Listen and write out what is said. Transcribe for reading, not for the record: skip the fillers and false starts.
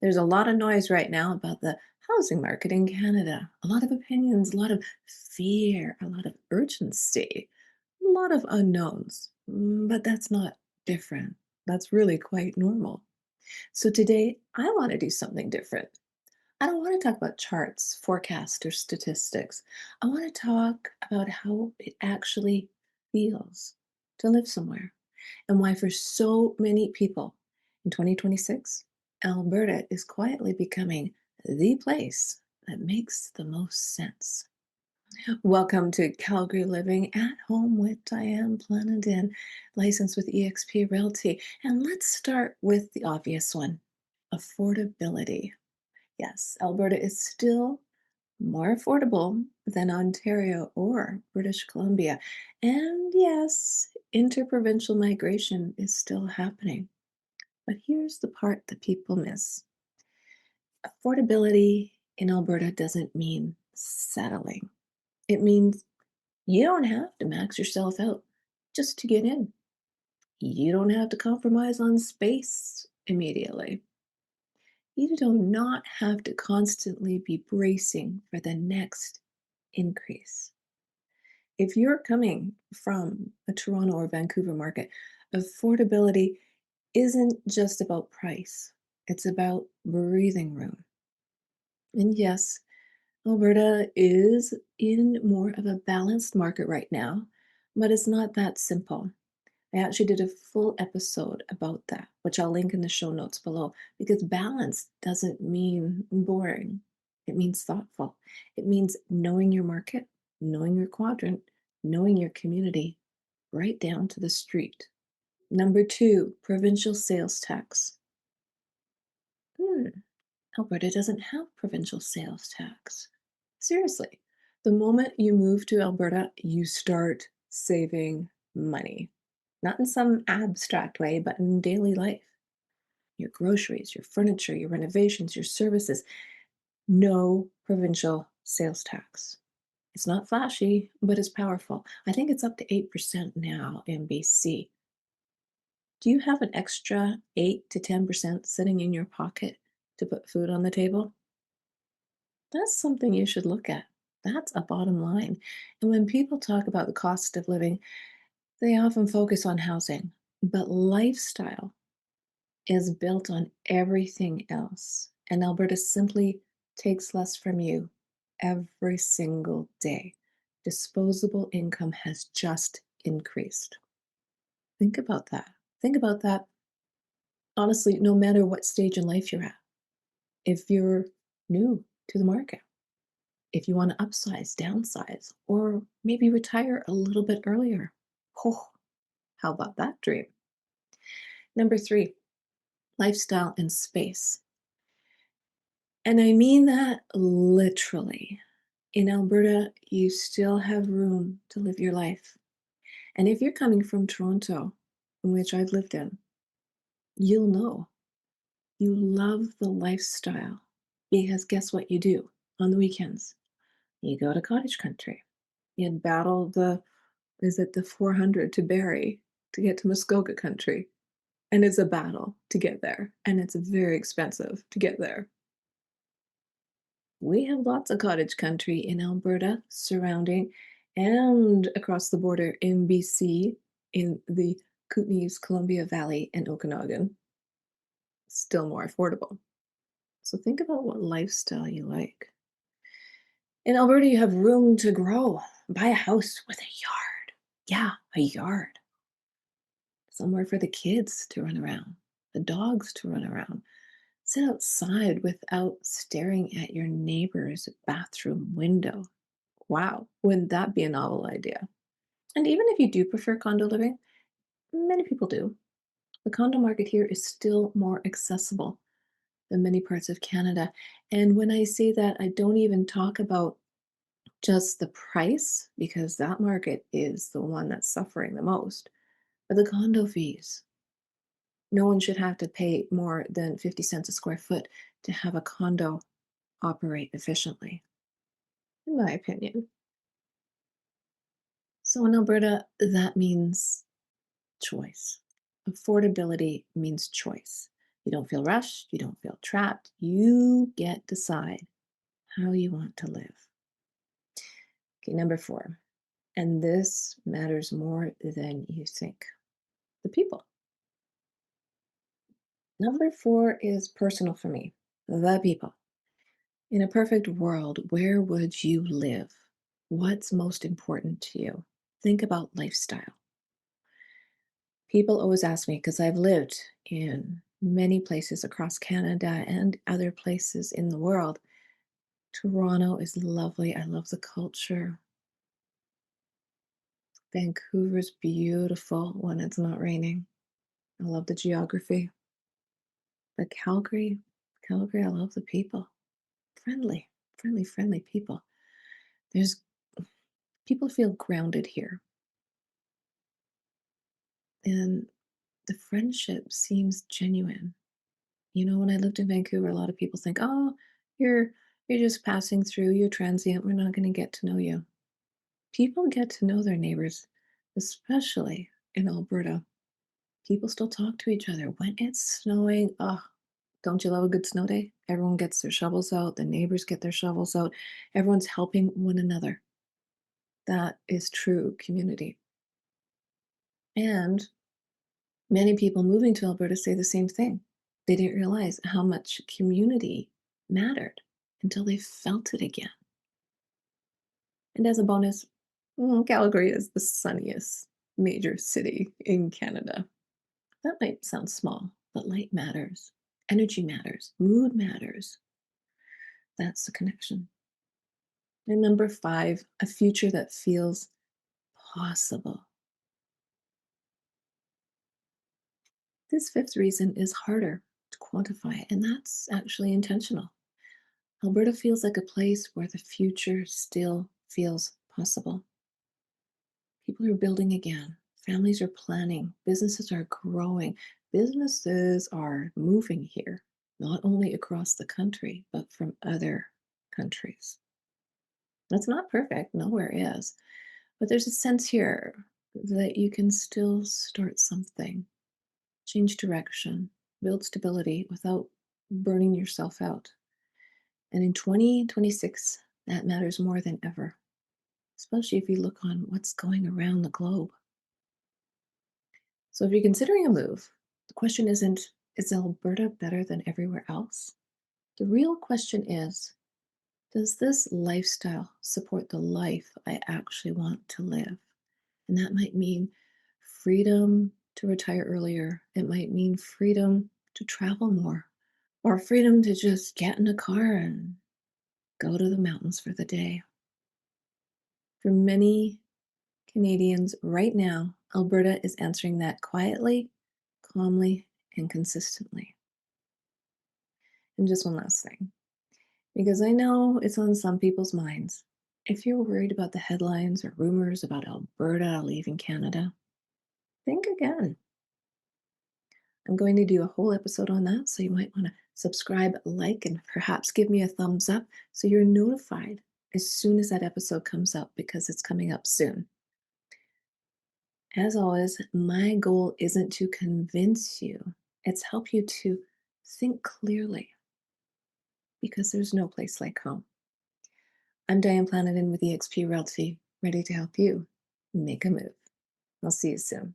There's a lot of noise right now about the housing market in Canada. A lot of opinions, a lot of fear, a lot of urgency, a lot of unknowns. But that's not different. That's really quite normal. So today, I want to do something different. I don't want to talk about charts, forecasts, or statistics. I want to talk about how it actually feels to live somewhere and why, for so many people in 2026, Alberta is quietly becoming the place that makes the most sense. Welcome to Calgary Living at Home with Diane Planidin, licensed with eXp Realty. And let's start with the obvious one, affordability. Yes, Alberta is still more affordable than Ontario or British Columbia. And yes, interprovincial migration is still happening. But here's the part that people miss. Affordability in Alberta doesn't mean settling. It means you don't have to max yourself out just to get in. You don't have to compromise on space immediately. You do not have to constantly be bracing for the next increase. If you're coming from a Toronto or Vancouver market, affordability isn't just about price, it's about breathing room. And yes, Alberta is in more of a balanced market right now, but it's not that simple. I actually did a full episode about that, which I'll link in the show notes below, because balance doesn't mean boring. It means thoughtful. It means knowing your market, knowing your quadrant, knowing your community, right down to the street. Number two, provincial sales tax. Hmm, Alberta doesn't have provincial sales tax. Seriously, the moment you move to Alberta, you start saving money. Not in some abstract way, but in daily life. Your groceries, your furniture, your renovations, your services. No provincial sales tax. It's not flashy, but it's powerful. I think it's up to 8% now in BC. Do you have an extra 8 to 10% sitting in your pocket to put food on the table? That's something you should look at. That's a bottom line. And when people talk about the cost of living, they often focus on housing, but lifestyle is built on everything else. And Alberta simply takes less from you every single day. Disposable income has just increased. Think about that. Think about that, honestly, no matter what stage in life you're at. If you're new to the market, if you want to upsize, downsize, or maybe retire a little bit earlier. Oh, how about that dream? Number three, lifestyle and space. And I mean that literally. In Alberta, you still have room to live your life. And if you're coming from Toronto, in which I've lived in, you'll know you love the lifestyle because guess what you do on the weekends? You go to cottage country. You battle is it the 400 to Barrie to get to Muskoka country? And it's a battle to get there. And it's very expensive to get there. We have lots of cottage country in Alberta, surrounding and across the border in BC, in the Kootenays, Columbia Valley, and Okanagan. Still more affordable. So think about what lifestyle you like. In Alberta, you have room to grow. Buy a house with a yard. Yeah, a yard. Somewhere for the kids to run around, the dogs to run around. Sit outside without staring at your neighbor's bathroom window. Wow, wouldn't that be a novel idea? And even if you do prefer condo living, many people do, the condo market here is still more accessible than many parts of Canada. And when I say that, I don't even talk about just the price, because that market is the one that's suffering the most, but the condo fees. No one should have to pay more than 50 cents a square foot to have a condo operate efficiently, in my opinion. So in Alberta, that means choice. Affordability means choice. You don't feel rushed. You don't feel trapped. You get to decide how you want to live. Okay, number four. And this matters more than you think, the people. Number four is personal for me, the people. In a perfect world, where would you live? What's most important to you? Think about lifestyle. People always ask me because I've lived in many places across Canada and other places in the world. Toronto is lovely. I love the culture. Vancouver's beautiful when it's not raining. I love the geography. But Calgary, I love the people. Friendly, friendly people. There's people feel grounded here. And the friendship seems genuine. You know, when I lived in Vancouver, a lot of people think, "Oh, you're you're just passing through, you're transient, we're not gonna get to know you." People get to know their neighbors, especially in Alberta. People still talk to each other when it's snowing. Oh, don't you love a good snow day? Everyone gets their shovels out, the neighbors get their shovels out, everyone's helping one another. That is true community. And many people moving to Alberta say the same thing. They didn't realize how much community mattered until they felt it again. And as a bonus, Calgary is the sunniest major city in Canada. That might sound small, but light matters, energy matters, mood matters. That's the connection. And number five, a future that feels possible. This fifth reason is harder to quantify, and that's actually intentional. Alberta feels like a place where the future still feels possible. People are building again, families are planning, businesses are growing, businesses are moving here, not only across the country, but from other countries. That's not perfect, nowhere is, but there's a sense here that you can still start something, change direction, build stability without burning yourself out. And in 2026, that matters more than ever, especially if you look on what's going around the globe. So if you're considering a move, the question isn't, is Alberta better than everywhere else? The real question is, does this lifestyle support the life I actually want to live? And that might mean freedom to retire earlier. It might mean freedom to travel more, or freedom to just get in a car and go to the mountains for the day. For many Canadians right now, Alberta is answering that quietly, calmly, and consistently. And just one last thing, because I know it's on some people's minds. If you're worried about the headlines or rumors about Alberta leaving Canada, think again. I'm going to do a whole episode on that, so you might want to subscribe, like, and perhaps give me a thumbs up so you're notified as soon as that episode comes up because it's coming up soon. As always, my goal isn't to convince you, it's help you to think clearly because there's no place like home. I'm Diane Planidin with eXp Realty, ready to help you make a move. I'll see you soon.